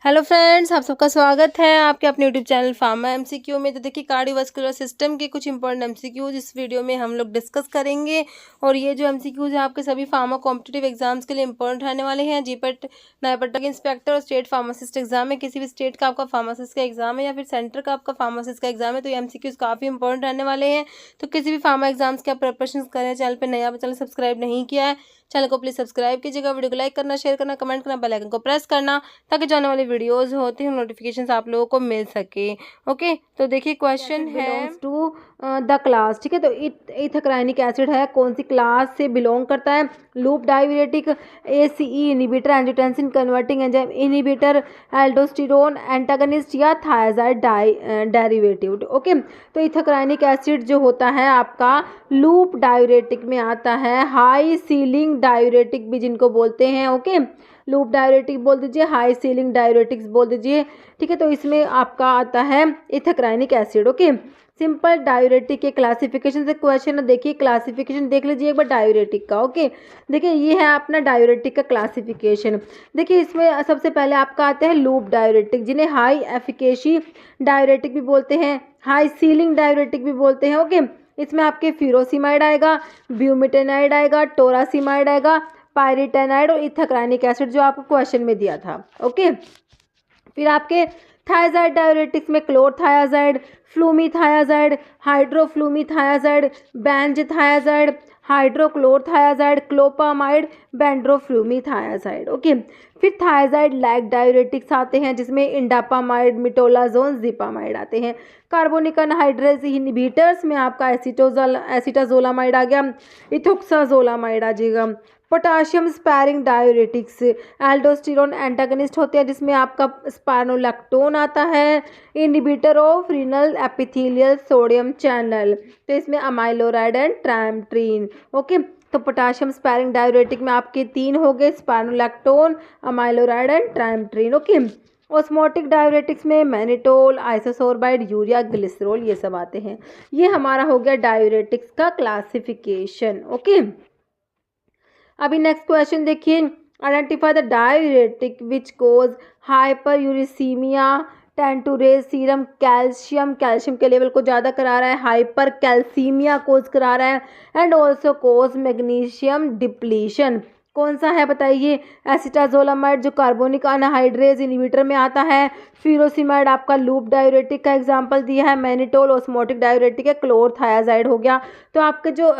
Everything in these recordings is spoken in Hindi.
हेलो फ्रेंड्स, आप सबका स्वागत है आपके अपने यूट्यूब चैनल फार्मा एमसीक्यू में। तो देखिए, कार्डियोवास्कुलर सिस्टम के कुछ इंपॉर्टेंट एमसीक्यूज इस वीडियो में हम लोग डिस्कस करेंगे। और ये जो एमसीक्यूज है आपके सभी फार्मा कॉम्पिटिटिव एग्जाम्स के लिए इंपॉर्टेंट रहने वाले हैं। जीपेट, न्यायपट्टा के इंस्पेक्टर और स्टेट फार्मासिस्ट एग्जाम है, किसी भी स्टेट का आपका फार्मासिस्ट का एग्जाम है या फिर सेंटर का आपका फार्मासिस्ट का एग्जाम है, तो ये एमसीक्यूज काफ़ी इंपॉर्टेंट रहने वाले हैं। तो किसी भी फार्मा एग्जाम्स के आप प्रिपरेशन करें, चैनल पर नया चैनल सब्सक्राइब नहीं किया है, चैनल को प्लीज सब्सक्राइब कीजिएगा, वीडियो को लाइक करना, शेयर करना, कमेंट करना, बेल आइकन को प्रेस करना, ताकि जो आने वाली वीडियोस होती हैं नोटिफिकेशंस आप लोगों को मिल सके। ओके, तो देखिए क्वेश्चन है टू द क्लास, ठीक है। तो इथाइनिक एसिड है, कौन सी क्लास से बिलोंग करता है? Loop diuretic, ACE inhibitor, angiotensin converting enzyme inhibitor, aldosterone antagonist या थायराइड डेरिवेटिव। ओके, तो इथाइनिक एसिड जो होता है आपका लूप डाययूरेटिक में आता है, हाई सीलिंग डाययूरेटिक भी जिनको बोलते हैं। ओके, लूप डाययूरेटिक बोल दीजिए, हाई सीलिंग डाययूरेटिक्स बोल दीजिए, ठीक है। तो इसमें आपका आता है इथाइनिक एसिड। ओके, सिंपल डाययूरेटिक के क्लासिफिकेशन से क्वेश्चन है, देखिए क्लासिफिकेशन देख लीजिए एक बार डाययूरेटिक का। ओके, देखिए ये है अपना डाययूरेटिक का क्लासिफिकेशन। देखिए इसमें सबसे पहले आपका आता है लूप डाययूरेटिक, जिन्हें हाई एफिकेसी डाययूरेटिक भी बोलते हैं, हाई सीलिंग डाययूरेटिक भी बोलते हैं। ओके, इसमें आपके फ्यूरोसिमाइड आएगा, ब्यूमेटेनाइड आएगा, टोरासिमाइड आएगा, पायरिटेनाइड और इथाइनिक एसिड जो आपको क्वेश्चन में दिया था। ओके, फिर आपके थायाजाइड डाययूरेटिक्स में क्लोरथायाजाइड, फ्लूमीथायाजाइड, हाइड्रोफ्लूमीथायाजाइड, बेंजथायाजाइड, हाइड्रोक्लोरथायाजाइड, क्लोपामाइड, बेंड्रोफ्लूमीथायाजाइड। ओके, फिर थायाजाइड लाइक डाययूरेटिक्स आते हैं, जिसमें इंडापामाइड, मिटोलाजोन, जिपामाइड आते हैं। कार्बोनिक अनहाइड्रेज इनहिबिटर्स में आपका एसिटाजोलामाइड आ गया, इथोक्साजोलामाइड आ जाएगा। Potassium sparing diuretics aldosterone antagonist होते हैं, जिसमें आपका स्पाइरोलैक्टोन आता है, inhibitor of renal epithelial sodium channel, तो इसमें अमाइलोराइड एंड ट्राइमेट्रिन। ओके, तो पोटाशियम स्पैरिंग डाययूरेटिक में आपके तीन हो गए, spironolactone, amiloride and triamterene. Okay, osmotic diuretics में मैनिटोल, आइसोसोर्बाइड, यूरिया, ग्लिसरॉल ये सब आते हैं। ये हमारा हो गया डाययूरेटिक्स का क्लासिफिकेशन। ओके, अभी नेक्स्ट क्वेश्चन देखिए, identify the diuretic which causes hyperuricaemia, tend to raise serum calcium, calcium के लेवल को ज़्यादा करा रहा है, हाइपर कैल्सीमिया कोज करा रहा है, and also cause magnesium depletion. कौन सा है बताइए? एसिटाजोलामाइड जो कार्बोनिक अनहाइड्रेज इनहिबिटर में आता है, फ्यूरोसिमाइड आपका लूप डाययूरेटिक का एग्जांपल दिया है, मैनिटोल ऑस्मोटिक डाययूरेटिक है, क्लोरथायाजाइड हो गया। तो आपके जो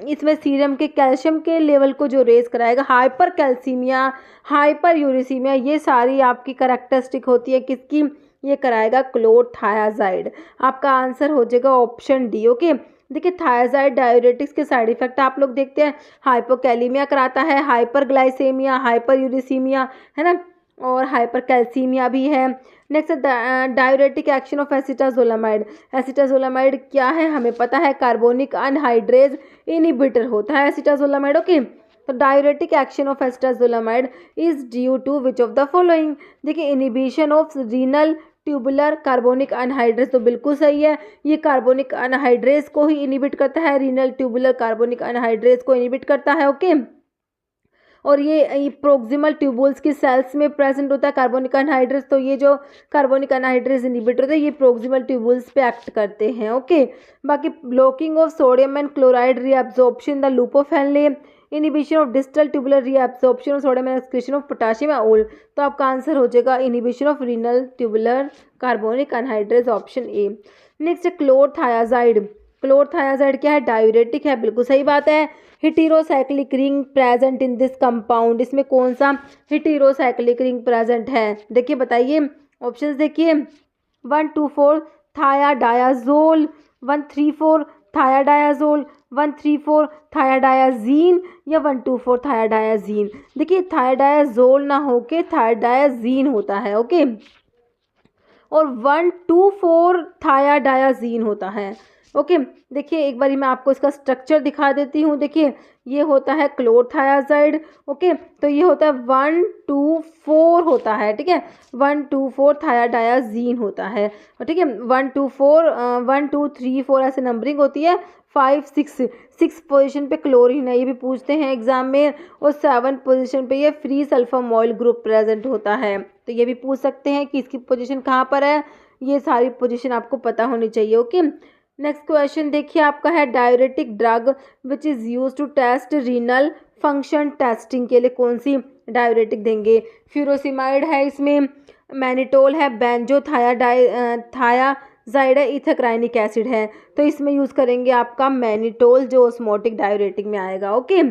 इसमें सीरम के कैल्शियम के लेवल को जो रेज कराएगा, हाइपर कैल्सीमिया, हाइपर यूरिसीमिया, ये सारी आपकी करेक्टरिस्टिक होती है किसकी? ये कराएगा क्लोरथायाजाइड। आपका आंसर हो जाएगा ऑप्शन डी। ओके, देखिए थायाजाइड डाययूरेटिक्स के साइड इफेक्ट आप लोग देखते हैं, हाइपोकैलीमिया कराता है, हाइपरग्लाइसेमिया, हाइपर यूरिसीमिया है ना, और हाइपर कैल्सीमिया भी है। Next diuretic action of acetazolamide. Acetazolamide क्या है हमें पता है, कार्बोनिक अनहाइड्रेज इनहिबिटर होता है एसिटाजोलामाइड। ओके, तो diuretic action of acetazolamide is due to which of the following. देखिए inhibition of renal tubular carbonic anhydrase, तो बिल्कुल सही है, ये कार्बोनिक अनहाइड्रेज को ही इनहिबिट करता है, रीनल ट्यूबुलर कार्बोनिक अनहाइड्रेज को इनहिबिट करता है। ओके, और ये प्रोक्सिमल ट्यूबुल्स की सेल्स में प्रेजेंट होता है कार्बोनिक अनहाइड्रेज, तो ये जो कार्बोनिक अनहाइड्रेज इनहिबिटर होता है ये प्रोक्सिमल ट्यूबुल्स पे एक्ट करते हैं। ओके, बाकी blocking of sodium and chloride reabsorption the loop of Henle, inhibition of distal tubular reabsorption of sodium and excretion of potassium all. तो आपका आंसर हो जाएगा inhibition of renal tubular carbonic anhydrase, option A. Next chlorothiazide. Chlorothiazide क्या है? डाययूरेटिक है, बिल्कुल सही बात है। Heterocyclic ring present in this compound, इसमें कौन सा हेटेरोसाइक्लिक रिंग प्रेजेंट है? देखिए बताइए, ऑप्शंस देखिए, 1,2,4 थायाडायाजोल, 1,3,4 थायाडायाजोल, 1,3,4 थायाडायाजीन या 1,2,4 थायाडायाजीन। देखिए थायाडायाजोल ना होके थायाडायाजीन होता है। ओके, और 1,2,4 थायाडायाजीन होता है। ओके, देखिए एक बारी मैं आपको इसका स्ट्रक्चर दिखा देती हूँ। देखिए ये होता है क्लोरथायाजाइड। ओके, तो ये होता है 1,2,4 होता है, ठीक है, 1,2,4 थायाडायाजीन होता है, ठीक है, 1,2,4 1,2,3,4 ऐसे नंबरिंग होती है। 5 6 पोजीशन पे क्लोरीन है, ये भी पूछते हैं एग्जाम में। और 7 पोजीशन पे ये फ्री सल्फामॉइल ग्रुप प्रेजेंट होता है, तो ये भी पूछ सकते हैं कि इसकी पोजीशन कहाँ पर है। ये सारी पोजीशन आपको पता होनी चाहिए। ओके, नेक्स्ट क्वेश्चन देखिए आपका है diuretic drug which is use to test renal function testing के लिए कौन सी डायरेटिक देंगे। फ्यूरोसिमाइड है, इसमें मैनिटोल है, थायाजाइड है, इथाक्राइनिक एसिड है, तो इसमें यूज़ करेंगे आपका मैनिटोल जो ऑस्मोटिक डायरेटिक में आएगा। ओके,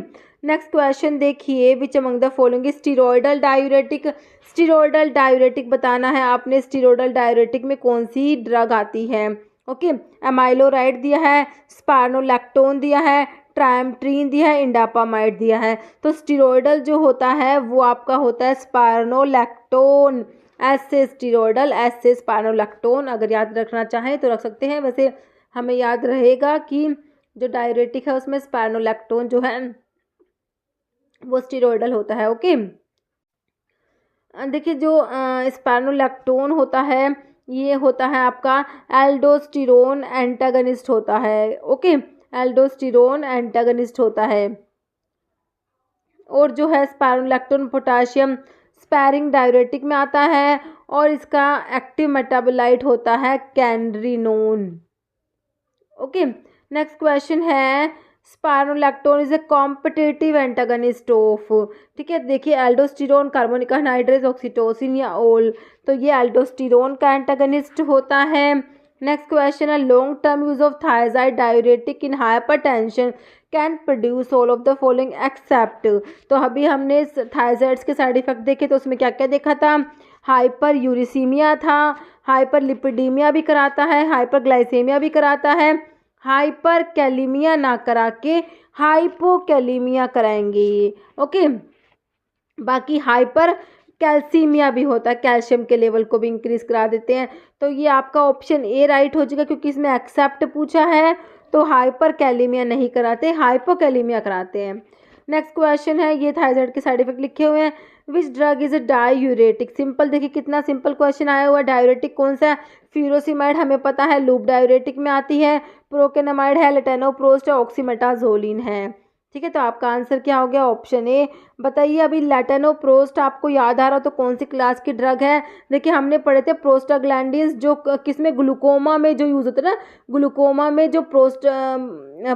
नेक्स्ट क्वेश्चन देखिए which among the following steroidal diuretic. Steroidal diuretic बताना है आपने, स्टीरॉयडल डायरेटिक में कौन सी ड्रग आती है। ओके, एमाइलोराइड दिया है, स्पार्नोलैक्टोन दिया है, ट्राइमेट्रीन दिया है, इंडापामाइड दिया है। तो स्टीरॉयडल जो होता है वो आपका होता है स्पार्नोलैक्टोन। एस से स्टीरॉयडल, एस से स्पार्नोलैक्टोन, अगर याद रखना चाहें तो रख सकते हैं। वैसे हमें याद रहेगा कि जो डायरेटिक है उसमें स्पार्नोलैक्टोन जो है वो स्टीरॉयडल होता है। ओके, देखिए जो स्पार्नोलैक्टोन होता है ये होता है आपका एल्डोस्टिरोन एंटागनिस्ट होता है। ओके, एल्डोस्टिरोन एंटागनिस्ट होता है। और जो है स्पाइरोलैक्टोन पोटाशियम स्पैरिंग डायरेटिक में आता है और इसका एक्टिव मेटाबोलाइट होता है कैनरिनोन। ओके, नेक्स्ट क्वेश्चन है spironolactone is a competitive antagonist of, ठीक है, देखिए एल्डोस्टिरोन, कार्बोनिक एनहाइड्रेज, ऑक्सीटोसिन या ओल, तो ये एल्डोस्टिरोन का एंटागनिस्ट होता है। नेक्स्ट क्वेश्चन है long term use of thyroid diuretic in hypertension can produce all of the following except. तो अभी हमने थायराइड्स के साइड इफेक्ट देखे तो उसमें क्या क्या देखा था, हाइपर यूरिसीमिया था, हाइपर लिपिडीमिया भी कराता है, हाइपर ग्लाइसेमिया भी कराता है, हाइपर कैलीमिया ना करा के हाइपोकैलीमिया कराएंगे। ओके, बाकी हाइपर कैल्सीमिया भी होता है, कैल्शियम के लेवल को भी इंक्रीज करा देते हैं। तो ये आपका ऑप्शन ए राइट हो जाएगा क्योंकि इसमें एक्सेप्ट पूछा है, तो हाइपर कैलीमिया नहीं कराते, हाइपोकैलीमिया कराते हैं। नेक्स्ट क्वेश्चन है, ये थायराइड के साइड इफेक्ट लिखे हुए हैं, which drug is a diuretic. Simple, देखिए कितना सिंपल क्वेश्चन आया हुआ है। डायूरेटिक कौन सा है, फ्यूरोसिमाइड हमें पता है लूप डायूरेटिक में आती है, प्रोकेनामाइड है, लेटेनोप्रोस्ट है, ऑक्सीमेटाजोलिन है, ठीक है। तो आपका आंसर क्या हो गया, ऑप्शन ए। बताइए अभी लेटेनोप्रोस्ट आपको याद आ रहा हो तो कौन सी क्लास की ड्रग है। देखिए हमने पढ़े थे प्रोस्टाग्लैंडिन्स जो किसमें, ग्लूकोमा में जो यूज़ होता है ना, ग्लूकोमा में जो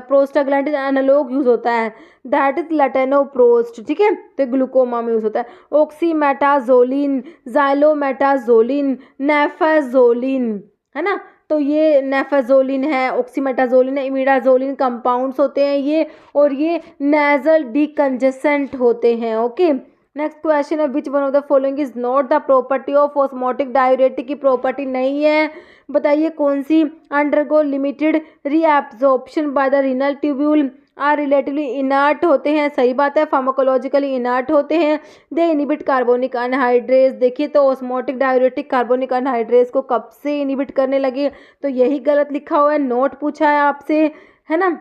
प्रोस्टाग्लैंडिन एनालॉग यूज़ होता है दैट इज लेटेनोप्रोस्ट, ठीक है, तो ग्लूकोमा में यूज़ होता है। ऑक्सीमेटाजोलिन, जाइलोमेटाजोलिन, नेफाजोलिन, है ना, तो ये नेफाजोलिन है, ऑक्सीमेटाजोलिन है, इमिडाजोलिन कंपाउंड्स होते हैं ये, और ये नेजल डिकंजेसेंट होते हैं। ओके, नेक्स्ट क्वेश्चन है which one of the following is not the property of osmotic diuretic की प्रॉपर्टी नहीं है। बताइए कौन सी, undergo limited reabsorption by the renal tubule, are relatively inert होते हैं, सही बात है, फार्माकोलॉजिकली इनर्ट होते हैं, दे इनिबिट कार्बोनिक अनहाइड्रेज। देखिए तो ऑस्मोटिक डायूरेटिक कार्बोनिक अनहाइड्रेज को कब से इनिबिट करने लगे, तो यही गलत लिखा हुआ है, नोट पूछा है आपसे, है ना,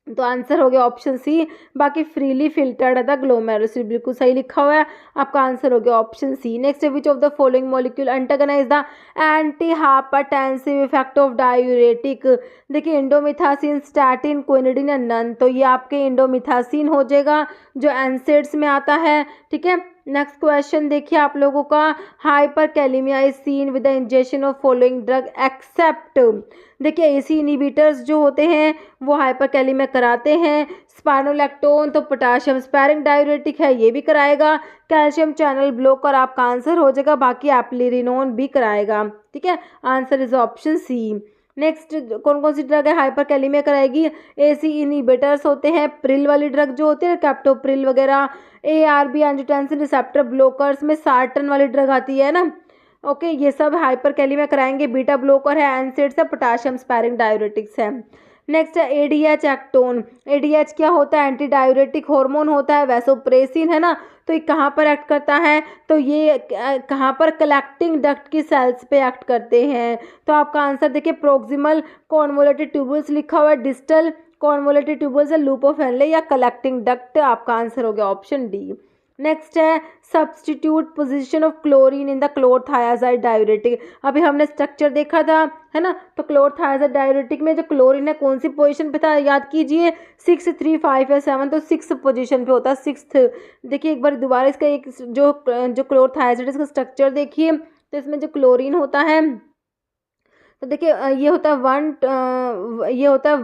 तो आंसर हो गया ऑप्शन सी। बाकी फ्रीली फिल्टर्ड है द ग्लोमेरुलस, बिल्कुल सही लिखा हुआ है, आपका आंसर हो गया option C. Next, which of the following molecule antagonize the anti hypertensive effect of diuretic. देखिए इंडोमिथासिन, स्टैटिन, क्विनिडिन या नन, तो ये आपके इंडोमिथासिन हो जाएगा जो एनसेड्स में आता है, ठीक है। नेक्स्ट क्वेश्चन देखिए आप लोगों का, hyper kalaemia is seen with the injection of following drug accept. देखिए एसी इनिबिटर्स जो होते हैं वो हाइपर कैलीमिया कराते हैं, स्पाइरोलैक्टोन तो पोटाशियम स्पैरिंग डायूरेटिक है ये भी कराएगा, कैल्शियम चैनल ब्लॉकर आपका आंसर हो जाएगा, बाकी एप्लिरिनोन भी कराएगा, ठीक है, answer is option C. Next कौन कौन सी ड्रग है हाइपर कैलीमिया कराएगी, एसी इनिबिटर्स होते हैं, प्रिल वाली ड्रग जो होती है कैप्टोप्रिल वगैरह, ARB एंजियोटेंसिन रिसेप्टर ब्लॉकर्स में सार्टन वाली ड्रग आती है ना, ओके, ये सब हाइपर कैलीमिया कराएंगे, बीटा ब्लॉकर है, एनसेड्स है, पोटाशियम स्पैरिंग डायूरेटिक्स है। नेक्स्ट है एडीएच एक्टोन। एडीएच क्या होता है? एंटी डाययूरेटिक हार्मोन होता है, वैसोप्रेसिन है ना। तो ये कहाँ पर एक्ट करता है? तो ये कहाँ पर? कलेक्टिंग डक्ट की सेल्स पे एक्ट करते हैं। तो आपका आंसर देखिए प्रोक्सिमल कॉन्वोलेटेड ट्यूबुल्स लिखा हुआ है, डिस्टल कॉन्वोलेटेड ट्यूबुल्स है, लूप ऑफ हेनले या कलेक्टिंग डक्ट। आपका आंसर हो गया ऑप्शन डी। नेक्स्ट है substitute position of chlorine in the chlorothiazide diuretic. अभी हमने स्ट्रक्चर देखा था, है ना। तो क्लोरथायाजाइड डायूरेटिक में जो क्लोरीन है कौन सी पोजीशन पे था? याद कीजिए 6, 3, 5 या 7। तो 6 पोजीशन पे होता है, 6th। देखिए एक बार दोबारा इसका एक जो क्लोरथायाजाइड इसका स्ट्रक्चर देखिए। तो इसमें जो क्लोरीन होता है, तो देखिए ये होता है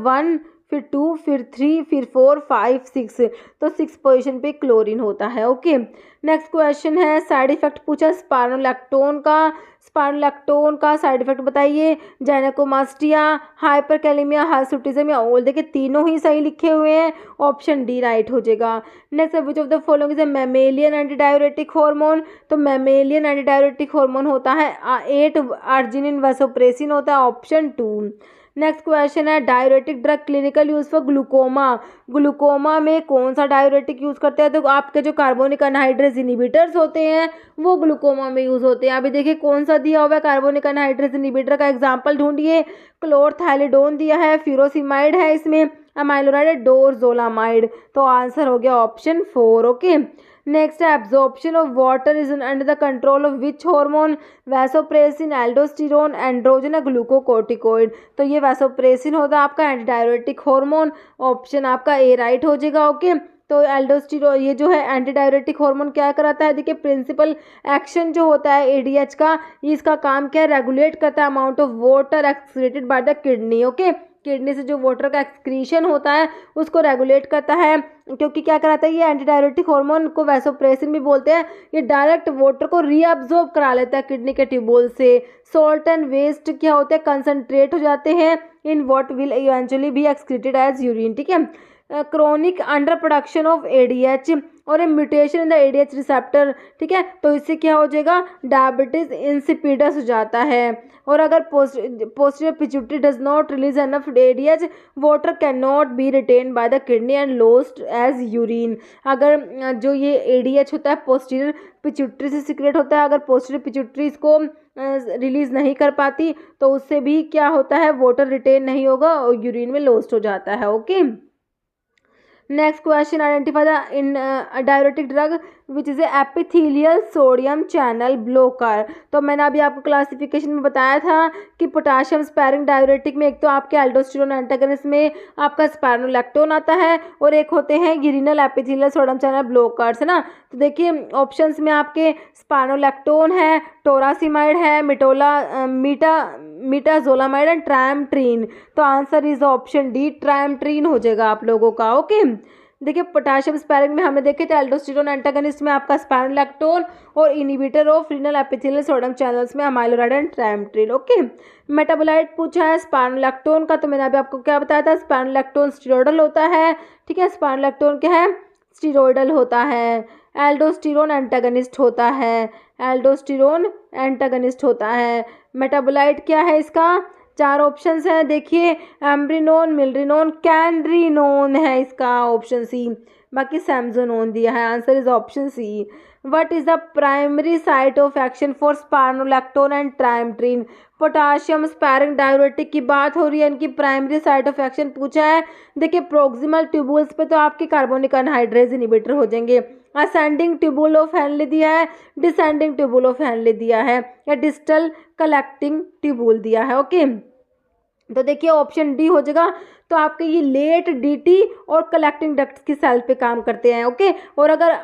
1, फिर 2, फिर 3, फिर 4, 5, 6। तो 6 पोजीशन पे क्लोरीन होता है। ओके, नेक्स्ट क्वेश्चन है साइड इफेक्ट पूछा स्पाइरोलैक्टोन का। स्पाइरोलैक्टोन का साइड इफेक्ट बताइए। जाइनेकोमास्टिया, हाइपरकैलेमिया, हार्सुटिज्म या ओल। देखिए तीनों ही सही लिखे हुए हैं, ऑप्शन डी राइट हो जाएगा। Next which of the following is a mammalian anti diuretic hormone. तो मैमेलियन एंटी डायूरेटिक हार्मोन होता है 8 अर्जिनिन वैसोप्रेसिन होता है, ऑप्शन 2। नेक्स्ट क्वेश्चन है diuretic drug clinical use for glaucoma. Glaucoma में कौन सा डायूरेटिक यूज करते हैं? तो आपके जो कार्बोनिक अनहाइड्रेस इनिबिटर्स होते हैं वो ग्लूकोमा में यूज होते हैं। अभी देखिए कौन सा दिया हुआ है कार्बोनिक अनहाइड्रेस इनिबिटर का एग्जांपल ढूंढिए। क्लोरथैलिडोन दिया है, फ्यूरोसिमाइड है, इसमें अमाइलोराइड है, डोरजोलामाइड। तो आंसर हो गया ऑप्शन 4। ओके, नेक्स्ट है absorption of water is under the control of which hormone? Vasopressin, aldosterone, androgen या ग्लूकोकोर्टिकोइड। तो ये वैसोप्रेसिन होता है आपका एंटी डायूरेटिक हार्मोन, ऑप्शन आपका ए राइट हो जाएगा। ओके, तो एल्डोस्टेरोन ये जो है एंटी डायूरेटिक हार्मोन क्या कराता है? देखिए प्रिंसिपल एक्शन जो होता है एडीएच का, इसका काम क्या है? रेगुलेट करता है amount of water excreted by the kidney. Okay, kidney से जो वाटर का एक्सक्रीशन होता है उसको रेगुलेट करता है, क्योंकि क्या कराता है ये एंटी डायूरेटिक हार्मोन को वैसोप्रेसिन भी बोलते हैं। ये डायरेक्ट वाटर को रीअब्जॉर्ब करा लेता है किडनी के ट्यूबुल से। सॉल्ट एंड वेस्ट क्या होते हैं? कंसंट्रेट हो जाते हैं in what will eventually be excreted as urine. ठीक है, chronic under production of ADH और a mutation in the ADH receptor. ठीक है, तो इससे क्या हो जाएगा? डायबिटीज इंसिपिडस हो जाता है। और अगर posterior pituitary does not release enough ADH, water can not be retain by the kidney and lost as urine. अगर जो ये एडीएच होता है पोस्टीरियर पिट्यूटरी से सीक्रेट होता है, अगर पोस्टीरियर पिट्यूटरी इसको रिलीज नहीं कर पाती तो उससे भी क्या होता है? वाटर रिटेन नहीं होगा और यूरिन में लॉस्ट हो जाता है। Okay, next question identify the diuretic drug which is epithelial sodium channel blocker. तो मैंने अभी आपको क्लासिफिकेशन में बताया था कि पोटाशियम स्पैरिंग डायूरेटिक में एक तो आपके एल्डोस्टेरोन एंटागनिस्ट में आपका स्पाइरोलैक्टोन आता है और एक होते हैं गिरिनल एपिथेलियल सोडियम चैनल ब्लॉकर्स, है ना। तो देखिए ऑप्शंस में आपके स्पाइरोलैक्टोन है, टोरासिमाइड है, मीटाजोलामाइड एंड ट्राइमट्रीन। तो आंसर इज ऑप्शन डी ट्राइमट्रीन हो जाएगा आप लोगों का। ओके, देखिए पोटाशियम स्पैरिंग में हमने देखे थे एल्डोस्टेरोन एंटागनिस्ट में आपका स्पाइरोलैक्टोन और inhibitor of renal epithelial sodium channels में amiloride and triamterene. Okay, metabolite पूछा है स्पाइरोलैक्टोन का। तो मैंने अभी आपको क्या बताया था? स्पाइरोलैक्टोन स्टेरॉयडल होता है। ठीक है, स्पाइरोलैक्टोन क्या है? स्टेरॉयडल होता है। एल्डोस्टेरोन एंटागनिस्ट होता है, एल्डोस्टेरोन एंटागनिस्ट होता है। मेटाबोलाइट क्या है इसका? 4 ऑप्शंस हैं, देखिए एम्ब्रिनोन, मिलरिनोन, कैनरिनोन है इसका ऑप्शन सी। बाकी सैमजोनोन दिया है, answer is option C. What is the primary site of action for spironolactone and triamterene? Potassium sparing diuretic की बात हो रही है, इनकी प्राइमरी साइट ऑफ एक्शन पूछा है। देखिए प्रोक्सिमल ट्यूबुल्स पे तो आपके कार्बोनिक अनहाइड्रेज इनिबिटर हो जाएंगे। असेंडिंग ट्यूबुल ऑफ हेनले दिया है, डिसेंडिंग ट्यूबुल ऑफ हेनले दिया है या डिस्टल कलेक्टिंग ट्यूबुल दिया है। ओके, तो देखिए ऑप्शन डी हो जाएगा। तो आपके ये लेट डीटी और कलेक्टिंग डक्ट्स की सेल पे काम करते हैं। ओके, और अगर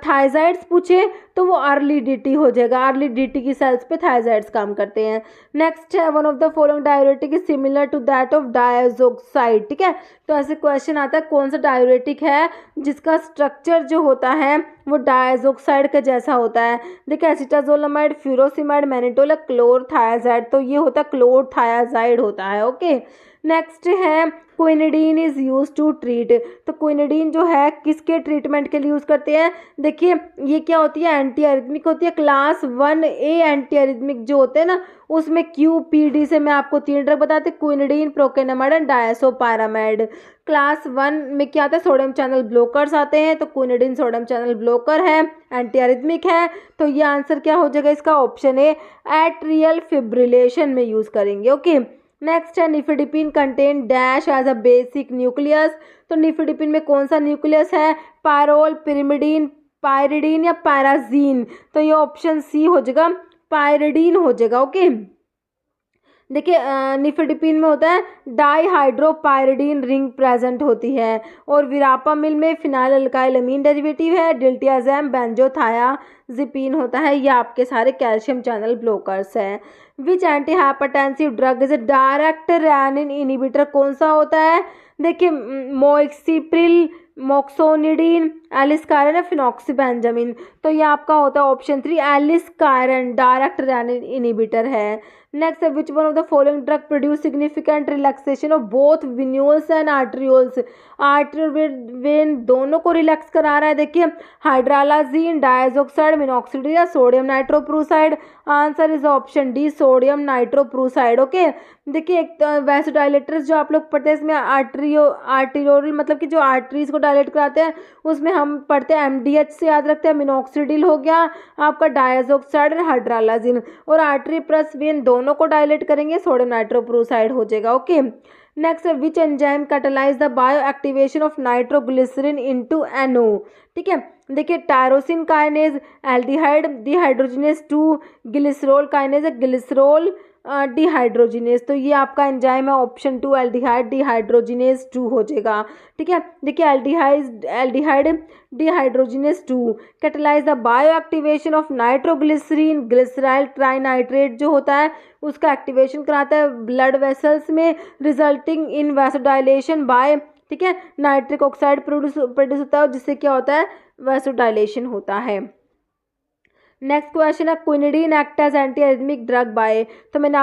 थायजाइड्स पूछे तो वो अर्ली डीटी हो जाएगा, अर्ली डीटी की सेल्स पे थायजाइड्स काम करते हैं। नेक्स्ट है one of the following diuretic is similar to that of diazoxide. ठीक है, तो ऐसे क्वेश्चन आता है कौन सा डायूरेटिक है जिसका स्ट्रक्चर जो होता है वो डायजोक्साइड का जैसा होता है? देखिए एसिटाजोलामाइड, फ्यूरोसिमाइड, मैनिटोल, क्लोरथायाजाइड। तो ये होता है क्लोरथायाजाइड होता है। ओके, नेक्स्ट है quinidine is use to treat. तो क्विनिडीन जो है किसके ट्रीटमेंट के लिए यूज़ करते हैं? देखिए ये क्या होती है, एंटी अरिथमिक होती है। क्लास 1A एंटी अरिथमिक जो होते हैं ना, उसमें QPD से मैं आपको 3 ड्रग बताती हूँ, क्विनिडीन, प्रोकेनामाइड एंड डायसोपारामाइड। क्लास 1 में क्या आता है, सोडियम चैनल ब्लोकर्स आते हैं। तो क्विनिडीन सोडियम चैनल ब्लोकर है, एंटी अरिथमिक है। तो ये आंसर क्या हो जाएगा इसका? ऑप्शन ए, एट्रियल फिब्रिलेशन में यूज़ करेंगे। ओके, नेक्स्ट है nifedipine contain dash as a basic nucleus. तो निफेडिपिन में कौन सा न्यूक्लियस है? पायरोल, पिरिमिडीन, पायरिडीन या पैराजीन? तो ये ऑप्शन सी हो जाएगा, पायरिडीन हो जाएगा। ओके, देखिए निफेडिपिन में होता है डाईहाइड्रोपायरिडीन रिंग प्रेजेंट होती है, और विरापामिल में फिनाइल अल्काइल अमीन डेरिवेटिव है, डिल्टियाजैम बेंजोथायाजिपिन होता है। ये आपके सारे कैल्शियम चैनल ब्लोकर्स हैं। Which anti hypertensive drug is direct renin inhibitor? कौन सा होता है? देखिए मोएक्सिप्रिल, मोक्सोनिडीन, एलिस्कायरन या फिनॉक्सीबेंजामिन? तो ये आपका होता है option 3, aliskiren direct renin inhibitor है। नेक्स्ट है which one of the following drug produce significant relaxation of both venules and arterioles? Arterial vein दोनों को रिलैक्स करा रहा है। देखिए हाइड्रालाजीन, डायजोक्साइड, मिनॉक्सिडिल या sodium nitroprusside? Answer is option D, sodium nitroprusside. Okay, देखिए एक वैसोडाइलेटर्स जो आप लोग पढ़ते हैं इसमें आर्टिरियोल मतलब कि जो आर्टरीज को डायलेट कराते हैं, उसमें हम पढ़ते हैं MDH से याद रखते हैं। मिनॉक्सिडिल हो गया आपका, डायजोक्साइड और हाइड्रालाजीन, और आर्टरी प्लस वेन दोनों को डायलेट करेंगे, सोडियम नाइट्रोप्रूसाइड हो जाएगा। Okay, next which enzyme catalyse the bio activation of nitroglycerin into NO? ठीक है, देखिए tyrosine kinase, aldehyde dehydrogenase 2, glycerol kinase, glycerol dehydrogenase. तो ये आपका एंजाइम है ऑप्शन 2, एल्डिहाइड डिहाइड्रोजिनेज 2 हो जाएगा। ठीक है, देखिए aldehyde dehydrogenase 2 catalyse the bio activation of nitroglycerin, glyceryl trinitrate जो होता है उसका एक्टिवेशन कराता है ब्लड वेसल्स में, रिजल्टिंग इन वैसोडाइलेशन बाय, ठीक है, नाइट्रिक ऑक्साइड प्रोड्यूस होता है, जिससे क्या होता है, वैसोडाइलेशन होता है। नेक्स्ट क्वेश्चन है quinidine act as anti arrhythmic drug by? तो मैंने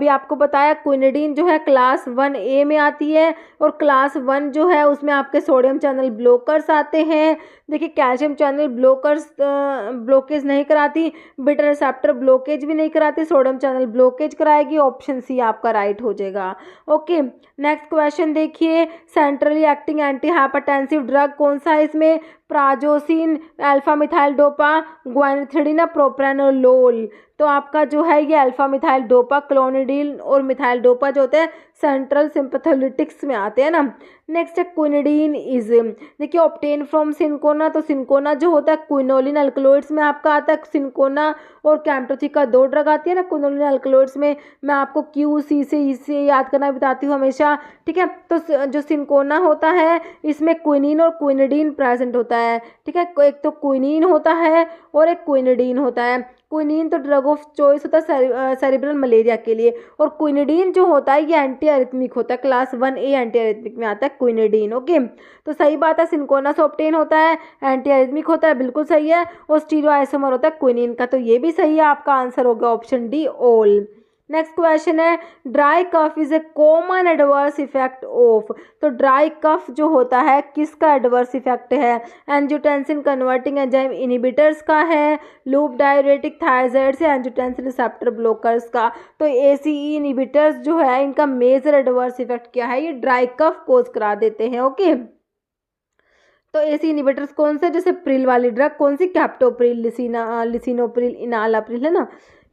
आपको बताया क्विनिडीन जो है क्लास 1A में आती है, और क्लास 1 जो है उसमें आपके सोडियम चैनल ब्लोकर्स आते हैं। देखिए कैल्शियम चैनल ब्लोकेज नहीं कराती, बीटा रिसेप्टर ब्लोकेज भी नहीं कराती, सोडियम चैनल ब्लोकेज कराएगी। ऑप्शन सी आपका राइट हो जाएगा। ओके, नेक्स्ट क्वेश्चन देखिए, centrally acting anti hypertensive drug कौन सा है इसमें? Prazosin, alpha methyl dopa, guanethidine, propranolol? तो आपका जो है ये अल्फा मिथाइल डोपा, क्लोनिडीन और मिथाइल डोपा जो होते हैं सेंट्रल सिंपैथोलिटिक्स में आते हैं ना। नेक्स्ट है क्विनिडीन इज, देखिए ऑब्टेन फ्रॉम सिंकोना। तो सिंकोना जो होता है क्विनोलिन अल्कलॉइड्स में आपका आता है। सिंकोना और कैम्प्टोथिका 2 ड्रग आती है ना क्विनोलिन अल्कलॉइड्स में। मैं आपको QC से याद करना बताती हूँ हमेशा। ठीक है, तो जो सिंकोना होता है इसमें क्विनिन और क्विनिडीन प्रेजेंट होता है। ठीक है, एक तो क्विनिन होता है और एक क्विनिडीन होता है। क्विनिन तो ड्रग ऑफ चॉइस होता है सेरिब्रल मलेरिया के लिए, और क्विनिडीन जो होता है ये एंटी अरिथमिक होता है, क्लास 1A एंटी अरिथमिक में आता है क्विनिडीन। ओके, तो सही बात है, सिंकोना से ऑब्टेन होता है, एंटी अरिथमिक होता है, बिल्कुल सही है, और स्टीरियो आइसोमर होता है क्विनिन का, तो ये भी सही है। आपका आंसर होगा option D, all. Next question है dry cough is a common adverse effect of? तो ड्राई कफ जो होता है किसका एडवर्स इफेक्ट है? एंजियोटेंसिन कन्वर्टिंग एंजाइम इनिबिटर्स का है, loop diuretic thiazides or angiotensin receptor blockers का? तो ACE इनिबिटर्स जो है इनका मेजर एडवर्स इफेक्ट क्या है? ये ड्राई कफ कोज करा देते हैं। ओके, तो ACE इनिबिटर्स कौन से? जैसे प्रिल वाली ड्रग कौन सी? कैप्टोप्रिल, लिसिनोप्रिल, इनालाप्रिल है ना।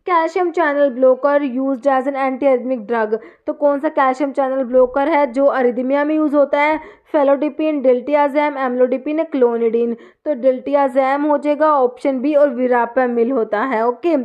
Calcium channel blocker used as an anti arrhythmic drug? तो कौन सा कैल्शियम चैनल ब्लोकर है जो अरिथमिया में यूज होता है? फेलोडिपिन, डिल्टियाजैम, एम्लोडिपिन या क्लोनिडीन? तो डिल्टियाजैम हो जाएगा ऑप्शन बी, और विरापामिल होता है। Okay,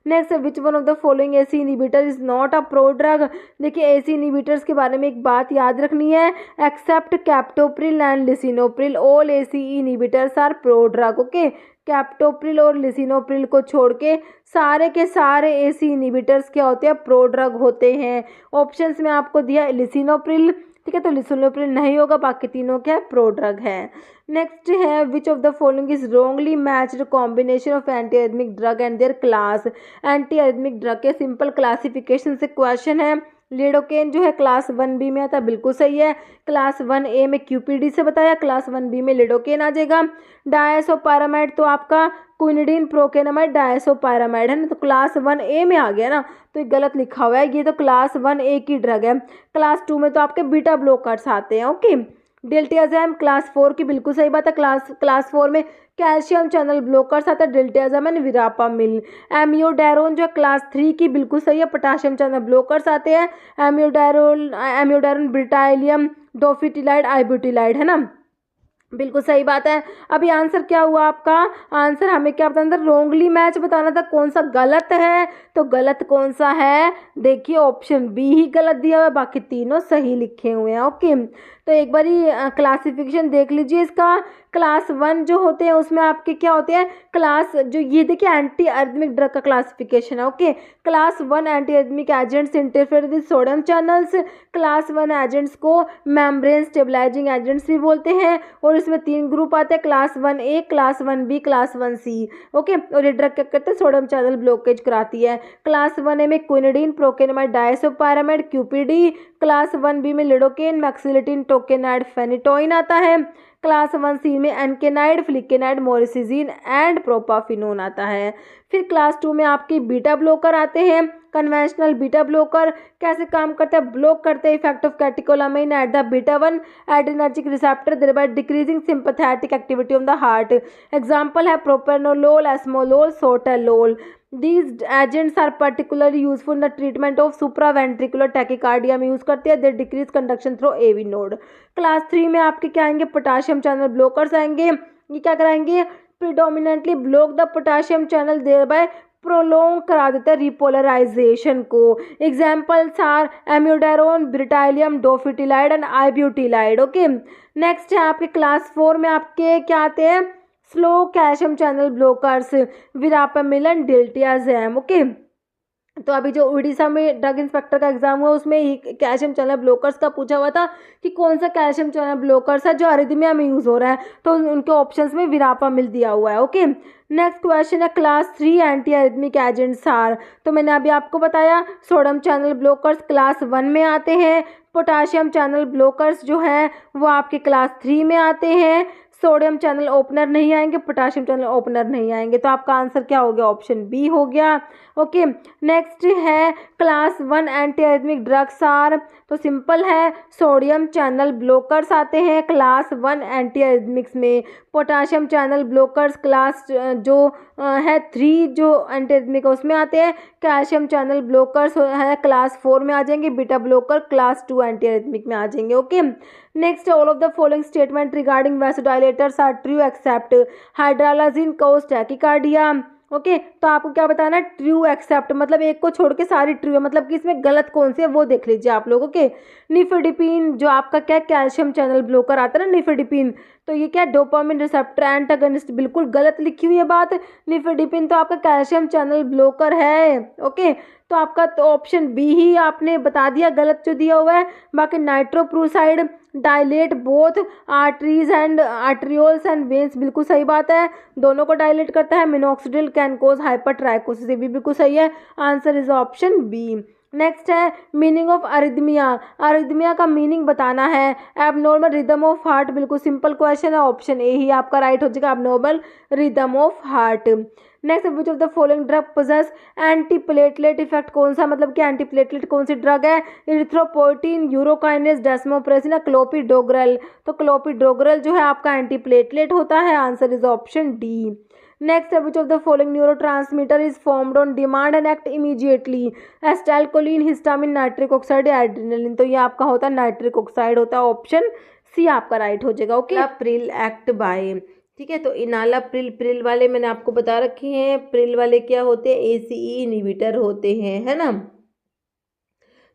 next which one of the following ACE inhibitor is not a pro drug? देखिए ACE इनिबिटर्स के बारे में एक बात याद रखनी है, except captopril and lisinopril all ACE inhibitors are pro drug. Okay, captopril और लिसिनोप्रिल को छोड़ के सारे के सारे ACE इनिबिटर्स क्या होते हैं? प्रो ड्रग होते हैं। ऑप्शंस में आपको दिया लिसिनोप्रिल, ठीक है, तो लिसिनोप्रिल नहीं होगा, बाकी तीनों क्या प्रो ड्रग है। नेक्स्ट है which of the following is wrongly matched combination of anti arrhythmic drug and their class? Anti arrhythmic drug के सिंपल क्लासिफिकेशन से क्वेश्चन है, लिडोकेन जो है क्लास 1B में आता है, बिल्कुल सही है। क्लास 1A में QPD से बताया, क्लास 1B में लिडोकेन आ जाएगा। डायसोपायरामाइड तो आपका क्विनिडीन प्रोकेनामाइड डायसोपायरामाइड है ना, तो क्लास 1A में आ गया ना, तो ये गलत लिखा हुआ है, ये तो क्लास 1A की ड्रग है। क्लास 2 में तो आपके बीटा ब्लॉकर्स आते हैं। ओके, डिल्टियाज़ैम क्लास 4 की, बिल्कुल सही बात है। क्लास 4 में कैल्शियम चैनल ब्लॉकर्स आता है, डिल्टियाज़ैम एंड विरापामिल। एमियोडायरोन जो क्लास 3 की, बिल्कुल सही है, पोटाशियम चैनल ब्लॉकर्स आते हैं। एमियोडायरोन ब्रिटाइलियम डोफिटिलाइड आइब्यूटिलाइड है ना, बिल्कुल सही बात है। अभी आंसर क्या हुआ आपका? आंसर हमें क्या बताना था? रोंगली मैच बताना था, कौन सा गलत है। तो गलत कौन सा है? देखिए ऑप्शन बी ही गलत दिया हुआ है, बाकी तीनों सही लिखे हुए हैं। ओके, तो एक बारी क्लासिफिकेशन देख लीजिए इसका। क्लास 1 जो होते हैं उसमें आपके क्या होते हैं? क्लास जो ये देखिए एंटी अरिथमिक ड्रग का क्लासिफिकेशन है। Okay, class 1 anti arrhythmic agents interfere with sodium channels. Class 1 agents को मेम्ब्रेन स्टेबलाइजिंग एजेंट्स भी बोलते हैं, और इसमें 3 ग्रुप आते हैं, class 1A, class 1B, class 1C। Okay, और ये ड्रग क्या करते हैं? सोडियम चैनल ब्लॉकेज कराती है। क्लास 1A में quinidine procainamide disopyramide QPD। Class 1B में लिडोकेन मैक्सिलेटिन टोकेनाइड फेनिटोइन आता है। क्लास 1C में एनकेनाइड फ्लिकेनाइड मोरिसिजीन एंड प्रोपाफिनोन आता है। फिर क्लास 2 में आपके बीटा ब्लॉकर आते हैं। कन्वेंशनल बीटा ब्लॉकर कैसे काम करते हैं? ब्लॉक करते हैं effect of catecholamine at the beta 1 adrenergic receptor, thereby decreasing sympathetic activity of the heart. Example है propranolol, esmolol, sotalol. These agents are particularly useful in the treatment of supraventricular tachycardia में यूज करते हैं। They decrease conduction through AV node। Class 3 में आपके क्या आएंगे? पोटाशियम चैनल ब्लॉकर्स आएंगे। ये क्या कराएंगे? Predominantly block the potassium channel, thereby prolong करा देते हैं रिपोलराइजेशन को। Examples are amiodarone, bretylium dofetilide and ibutilide. Okay, next है आपके क्लास 4 में आपके क्या आते हैं? Slow calcium channel blockers, verapamil, diltiazem. Okay, तो अभी जो उड़ीसा में ड्रग इंस्पेक्टर का एग्जाम हुआ उसमें ही कैल्शियम चैनल ब्लॉकर्स का पूछा हुआ था कि कौन सा कैल्शियम चैनल ब्लॉकर्स है जो अरिथमिया में यूज़ हो रहा है, तो उनके ऑप्शंस में विरापामिल दिया हुआ है। ओके, नेक्स्ट क्वेश्चन है class 3 anti arrhythmic agents are. तो मैंने अभी आपको बताया सोडियम चैनल ब्लॉकर्स क्लास 1 में आते हैं। पोटाशियम चैनल ब्लॉकर्स जो है वो आपके क्लास 3 में आते हैं। सोडियम चैनल ओपनर नहीं आएंगे, पोटाशियम चैनल ओपनर नहीं आएंगे, तो आपका आंसर क्या हो गया? ऑप्शन बी हो गया। ओके, नेक्स्ट है class 1 anti arrhythmic drugs are. तो सिंपल है, सोडियम चैनल ब्लॉकर्स आते हैं क्लास 1 एंटी अरिथमिक्स में। पोटाशियम चैनल ब्लॉकर्स क्लास जो है 3 जो एंटी अरिथमिक उसमें आते हैं। कैल्शियम चैनल ब्लॉकर्स है क्लास 4 में आ जाएंगे। Beta blocker class 2 anti arrhythmic में आ जाएंगे। Okay, next all of the following statement regarding vasodilators are true except hydralazine cause tachycardia. Okay, तो आपको क्या बताना है? ट्रू एक्सेप्ट, मतलब एक को छोड़ के सारी ट्रू है, मतलब कि इसमें गलत कौन से है वो देख लीजिए आप लोग। ओके, निफेडिपिन जो आपका क्या कैल्शियम चैनल ब्लॉकर आता है ना, निफेडिपिन, तो ये क्या डोपामिन रिसेप्टर एंटागनिस्ट, बिल्कुल गलत लिखी हुई है बात। निफेडिपिन तो आपका कैल्शियम चैनल ब्लॉकर है। ओके, तो आपका तो ऑप्शन बी ही आपने बता दिया गलत जो दिया हुआ है। बाकी nitroprusside dilate both arteries and arterioles and veins, बिल्कुल सही बात है, दोनों को डायलेट करता है। मिनोक्सिडिल कैन कोज हाइपरट्राइकोसिस, ये भी बिल्कुल सही है। Answer is option B. Next है मीनिंग ऑफ अरिथमिया। अरिथमिया का मीनिंग बताना है। एबनॉर्मल रिदम ऑफ हार्ट, बिल्कुल सिंपल क्वेश्चन है, ऑप्शन ए ही आपका राइट हो जाएगा, abnormal rhythm of heart. Next, which of the following drug possess anti platelet effect, कौन सा मतलब कि एंटी प्लेटलेट कौन सी ड्रग है? Erythropoietin, urokinase, desmopressin, clopidogrel. तो क्लोपिडोग्रेल जो है आपका एंटी प्लेटलेट होता है। Answer is option D. Next, which of the following neurotransmitter is formed on demand and act immediately? Acetylcholine, histamine, nitric oxide, adrenaline. तो ये आपका होता है नाइट्रिक ऑक्साइड होता है, ऑप्शन सी आपका राइट हो जाएगा। ओके, प्रिल एक्ट बाय, ठीक है, तो इनाला प्रिल वाले मैंने आपको बता रखे हैं। प्रिल वाले क्या होते हैं? ACE इनहिबिटर होते हैं, है ना।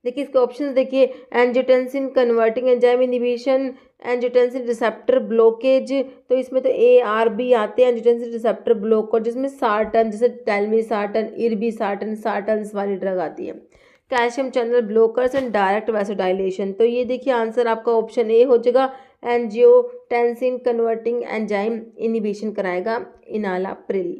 देखिए इसके ऑप्शंस देखिए, angiotensin converting enzyme inhibition, angiotensin receptor blockage, तो इसमें तो ARB आते हैं, एंजियोटेंसिन रिसेप्टर ब्लॉकर, जिसमें सार्टन जैसे टेलमिसार्टन, इर्बिसार्टन, सार्टन्स वाली ड्रग आती है। Calcium channel blockers and direct vasodilation, तो ये देखिए आंसर आपका ऑप्शन ए हो जाएगा, एंजियोटेंसिन कन्वर्टिंग एंजाइम इनहिबिशन कराएगा इनाला प्रिल।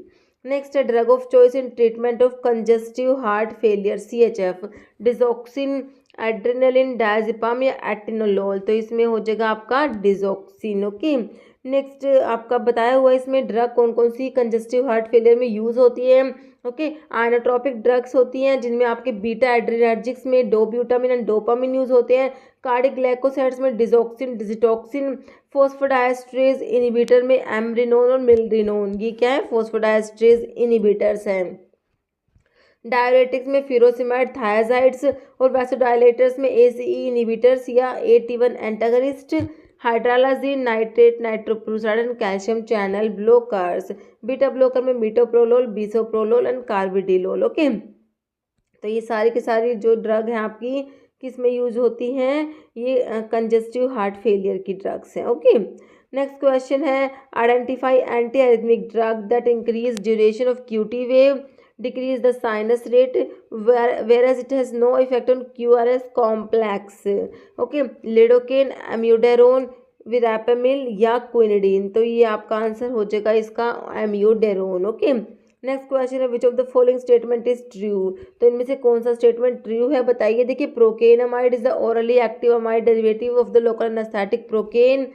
नेक्स्ट है drug of choice in treatment of congestive heart failure, CHF, digoxin, adrenaline, diazepam या एटेनोलोल। तो इसमें हो जाएगा आपका डिजॉक्सिन। ओके, नेक्स्ट आपका बताया हुआ इसमें ड्रग कौन कौन सी कंजेस्टिव हार्ट फेलियर में यूज़ होती है। ओके, आइनोट्रोपिक ड्रग्स होती हैं जिनमें आपके बीटा एड्रेनर्जिक्स में डोब्यूटामिन एंड डोपामिन यूज़ होते हैं। कार्डिक ग्लाइकोसाइड्स में डिजॉक्सिन, डिजिटॉक्सिन, फोस्फोडाइएस्ट्रेज इनिबिटर में एमरिनोन और मिलरिनोन। ये क्या है, फोस्फोडाइएस्ट्रेज इनिबिटर्स हैं। डायरेटिक्स में फ्यूरोसिमाइड, थायाजाइड्स और वैसोडाइलेटर्स में ACE इनिबिटर्स या AT1 antagonist. हाइड्रालाजीन, nitrate, nitroprusside, calcium channel blockers. Beta blocker में मीटोप्रोलोल, बिसोप्रोलोल एंड कार्बिडिलोल। ओके, तो ये सारी की सारी जो ड्रग हैं आपकी किस में यूज होती हैं, ये कंजेस्टिव हार्ट फेलियर की ड्रग्स हैं। ओके, नेक्स्ट क्वेश्चन है identify anti arrhythmic drug that increase duration of QT wave, decrease the sinus rate, whereas it has no effect on QRS complex. Okay, lidocaine, amiodarone, verapamil या क्विनिडीन। तो ये आपका आंसर हो जाएगा इसका amiodarone। ओके, नेक्स्ट क्वेश्चन है which of the following statement is true. तो इनमें से कौन सा स्टेटमेंट ट्रू है बताइए। देखिए, procainamide is the orally active amide derivative of the local anaesthetic procaine.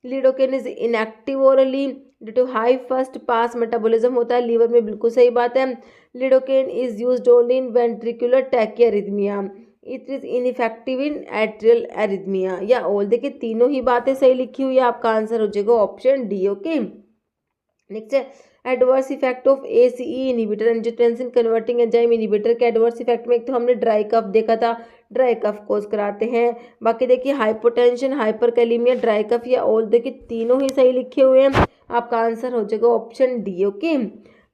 Lidocaine is inactive orally due to high first pass metabolism होता है लीवर में, बिल्कुल सही बात है। Lidocaine is used only in ventricular tachyarrhythmia, it is ineffective in atrial arrhythmia या ऑल। देखिए, तीनों ही बातें सही लिखी हुई है, आपका आंसर हो जाएगा ऑप्शन डी। ओके, नेक्स्ट है adverse effect of ACE inhibitor, angiotensin converting enzyme inhibitor के एडवर्स इफेक्ट में एक तो हमने ड्राई कफ देखा था, ड्राई कफ कोज कराते हैं। बाकी देखिए हाइपोटेंशन, हाइपरकैलेमिया, ड्राई कफ या ऑल, देखिए तीनों ही सही लिखे हुए हैं, आपका आंसर हो जाएगा option D. Okay,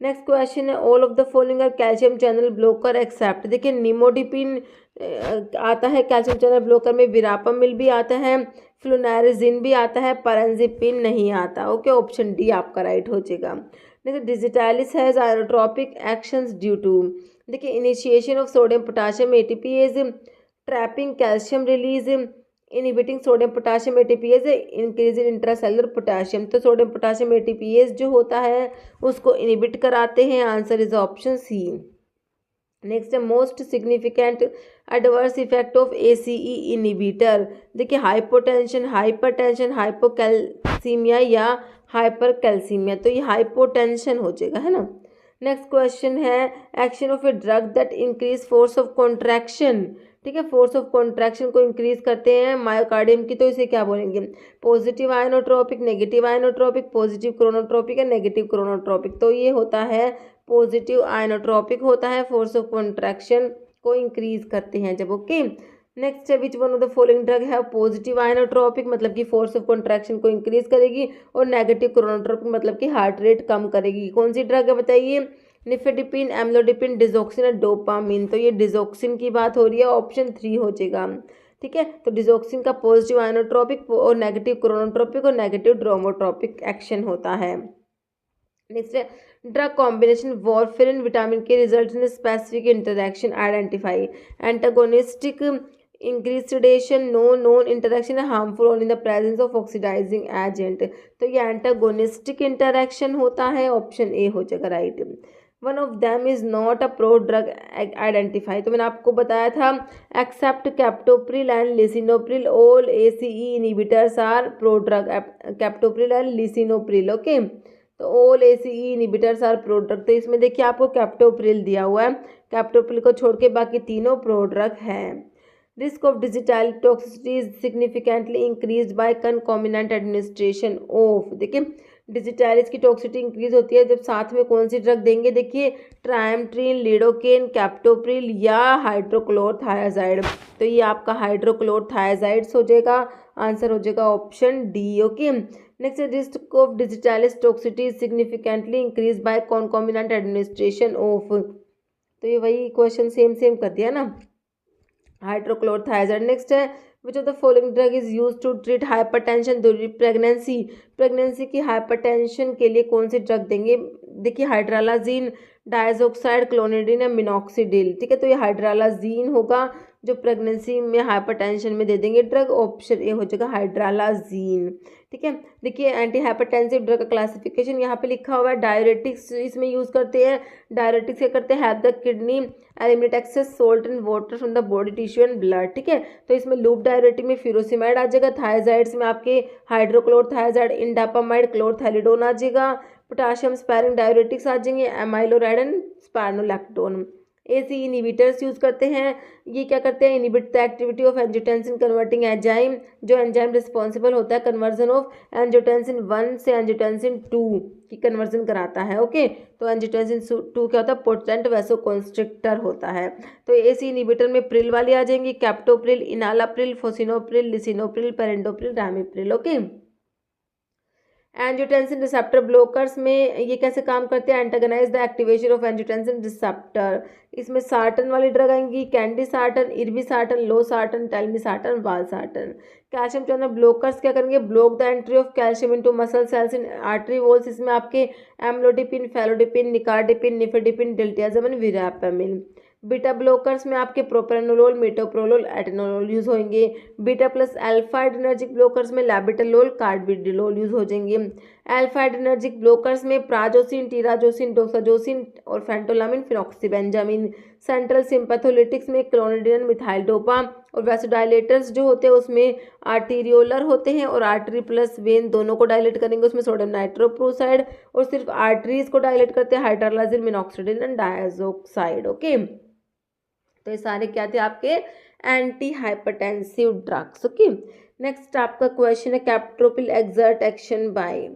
next question है all of the following are calcium channel blocker except. देखिए, निमोडिपिन आता है कैल्शियम चैनल ब्लॉकर में, विरापामिल भी आता है, फ्लुनारिजिन भी आता है, परंजिपिन नहीं आता। ओके, ऑप्शन डी आपका राइट हो जाएगा। Next, digitalis has inotropic actions due to. देखिए, initiation of sodium potassium ATPase, trapping calcium release, inhibiting sodium potassium ATPase, increase in intracellular potassium. तो सोडियम पोटाशियम ATPase जो होता है उसको इनहिबिट कराते हैं, answer is option C. Next है most significant adverse effect of ACE inhibitor. देखिए, हाइपोटेंशन, हाइपरटेंशन, हाइपोकैल्सीमिया या हाइपरकैल्सीमिया। तो ये हाइपोटेंशन हो जाएगा, है ना। नेक्स्ट क्वेश्चन है action of a drug that increase force of contraction. ठीक है, फोर्स ऑफ कॉन्ट्रैक्शन को इंक्रीज करते हैं मायोकार्डियम की, तो इसे क्या बोलेंगे, पॉजिटिव आयनोट्रोपिक, नेगेटिव आयनोट्रोपिक, पॉजिटिव क्रोनोट्रोपिक या नेगेटिव क्रोनोट्रोपिक। तो ये होता है पॉजिटिव आयनोट्रोपिक होता है, फोर्स ऑफ कॉन्ट्रैक्शन को इंक्रीज करते हैं जब। ओके, नेक्स्ट है which one of the following drug है पॉजिटिव आयनोट्रोपिक, मतलब कि फोर्स ऑफ कॉन्ट्रैक्शन को इंक्रीज करेगी, और नेगेटिव क्रोनोट्रोपिक मतलब कि हार्ट रेट कम करेगी। कौन सी ड्रग है बताइए, निफेडिपिन, एम्लोडिपिन, डिजोक्सिन और डोपामिन। तो ये डिजोक्सिन की बात हो रही है, ऑप्शन 3 हो जाएगा। ठीक है, तो डिजोक्सिन का पॉजिटिव आयनोट्रोपिक और नेगेटिव क्रोनोट्रोपिक और नेगेटिव ड्रोमोट्रोपिक एक्शन होता है। नेक्स्ट है drug combination warfarin vitamin K result in specific interaction identify. Antagonistic, increase sedation, no known interaction, harmful only in the presence of oxidising agent. तो ये एंटागोनिस्टिक इंटरेक्शन होता है, ऑप्शन ए हो जाएगा right. One of them is not a pro drug identify. तो मैंने आपको बताया था except captopril and lisinopril all ACE inhibitors are pro drug, captopril and lisinopril. Okay, तो all ACE inhibitors are pro drug. तो इसमें देखिए आपको कैप्टोप्रिल दिया हुआ है, कैप्टोप्रिल को छोड़ के बाकी तीनों प्रो ड्रग हैं। Risk of digital toxicity is significantly increase by concomitant administration of. देखिए, डिजिटैलिस की टॉक्सिसिटी इंक्रीज होती है जब साथ में कौन सी ड्रग देंगे, देखिए ट्राइमेट्रिन, लिडोकेन, कैप्टोप्रिल या हाइड्रोक्लोरथायाजाइड। तो ये आपका हाइड्रोक्लोरथायाजाइड्स हो जाएगा, आंसर हो जाएगा option D. Okay, next risk of digitalis toxicity significantly increase by concomitant administration of. तो ये वही क्वेश्चन सेम कर दिया ना, हाइड्रोक्लोरथायाजाइड। नेक्स्ट है which of the following drug is use to treat hypertension during pregnancy. Pregnancy की हाइपरटेंशन के लिए कौन सी ड्रग देंगे? देखिए हाइड्रालाजीन, डायजोक्साइड, क्लोनिडिन या मिनॉक्सिडिल। ठीक है, तो ये हाइड्रालाजीन होगा जो प्रेगनेंसी में हाइपरटेंशन में दे देंगे ड्रग। ऑप्शन ए हो जाएगा हाइड्रालाजीन। ठीक है, देखिए एंटी हाइपरटेंसिव ड्रग का क्लासिफिकेशन यहाँ पे लिखा हुआ है। डायरेटिक्स इसमें यूज़ करते हैं। डायरेटिक्स क्या करते हैं? Help the kidney eliminate excess salt and water from the body tissue and blood. ठीक है, तो इसमें लूप डायरेटिक में फ्यूरोसिमाइड आ जाएगा। थायजाइड्स में आपके हाइड्रोक्लोरथायजाइड, इंडापामाइड, क्लोरथैलिडोन आ जाएगा। पोटाशियम स्पैरिंग डायरेटिक्स आ जाएंगे, एमाइलोराइडन, स्पार्नोलैक्टोन। एसी इनिबिटर्स यूज़ करते हैं। ये क्या करते हैं? Inhibit the activity of angiotensin converting enzyme, जो एंजाइम रिस्पॉन्सिबल होता है कन्वर्जन ऑफ एंजियोटेंसिन 1 से एंजियोटेंसिन 2 की कन्वर्जन कराता है। ओके, तो एंजियोटेंसिन 2 क्या होता है? पोटेंट वैसोकॉन्स्ट्रिक्टर होता है। तो एसी इनिबिटर में प्रिल वाली आ जाएंगी, captopril, enalapril, fosinopril, lisinopril, perindopril, ramipril. Okay, angiotensin receptor blockers में ये कैसे काम करते हैं? Antagonize the activation of angiotensin receptor. इसमें सार्टन वाली ड्रग आएंगी, कैंडी सार्टन, इर्बी सार्टन, लो सार्टन, टेलमी सार्टन, वाल सार्टन। कैल्शियम चैनल ब्लॉकर्स क्या करेंगे? Block the entry of calcium into muscle cells in artery walls. इसमें आपके amlodipine, felodipine, nicardipine, nifedipine, diltiazem, verapamil. Beta blockers में आपके प्रोप्रेनोलोल, मेटोप्रोलोल, एटेनोलोल यूज होंगे। Beta plus alpha adrenergic blockers में लैबिटलोल, कार्बिडिलोल यूज हो जाएंगे। अल्फा एडर्जिक ब्लॉकर्स में प्राजोसिन, टीराजोसिन, डोसाजोसिन और फेंटोलामिन, फिनॉक्सीबेंजामिन। सेंट्रल सिंपैथोलिटिक्स में क्लोनिडिन, मिथाइल डोपा। और वैसोडाइलेटर्स जो होते हैं उसमें आर्टीरियोलर होते हैं और आर्टरी प्लस वेन दोनों को डायलेट करेंगे, उसमें सोडियम नाइट्रोप्रोसाइड। और सिर्फ आर्टरीज को डायलेट करते हैं हाइड्रोलाजिल, मिनॉक्सिडिल एंड डायजोक्साइड। ओके, तो ये सारे क्या थे? आपके anti hypertensive drugs. Okay, next आपका क्वेश्चन है कैप्टोप्रिल एक्सर्ट एक्शन बाय।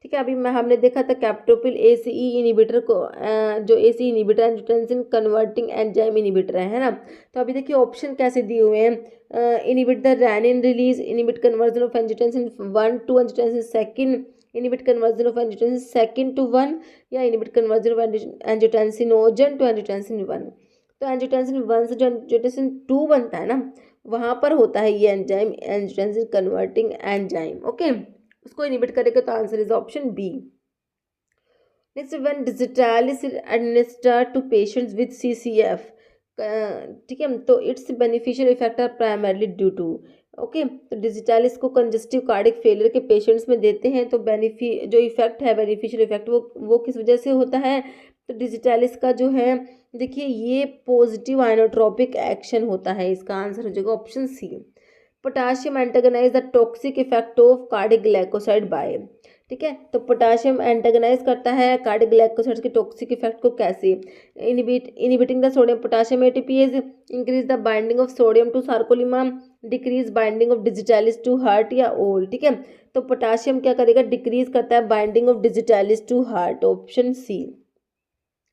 ठीक है, अभी हमने देखा था कैप्टोप्रिल एसीई इनिबिटर को, जो AC inhibitor angiotensin converting enzyme inhibitor है ना। तो अभी देखिए ऑप्शन कैसे दिए हुए हैं। Inhibit the renin release, inhibit conversion of angiotensin 1 to angiotensin 2, inhibit conversion of angiotensin 2 to 1, या inhibit conversion of angiotensinogen to angiotensin 1। तो एंजियोटेंसिन 1 से जो एंजियोटेंसिन 2 बनता है ना, वहाँ पर होता है ये enzyme angiotensin converting enzyme. Okay, उसको इनिबिट करेगा, तो answer is option B. Next, when digitalis is administered to patients with CCF. ठीक है, तो its beneficial effect are primarily due to. Okay, तो डिजिटालिस को कंजेस्टिव कार्डिक फेलियर के पेशेंट्स में देते हैं, तो जो इफेक्ट है बेनिफिशियल इफेक्ट वो किस वजह से होता है? तो डिजिटालिस का जो है देखिए ये पॉजिटिव आइनोट्रोपिक एक्शन होता है। इसका आंसर हो जाएगा option C. Potassium antagonize the toxic effect of cardiac glycoside by. ठीक है, तो पोटाशियम एंटागनाइज करता है कार्डिक ग्लाइकोसाइड्स के टॉक्सिक इफेक्ट को कैसे? Inhibiting the sodium potassium ATPase, increase the binding of sodium to sarcolemma, decrease binding of digitalis to heart, या ऑल। ठीक है, तो पोटाशियम क्या करेगा? डिक्रीज करता है binding of digitalis to heart, option C.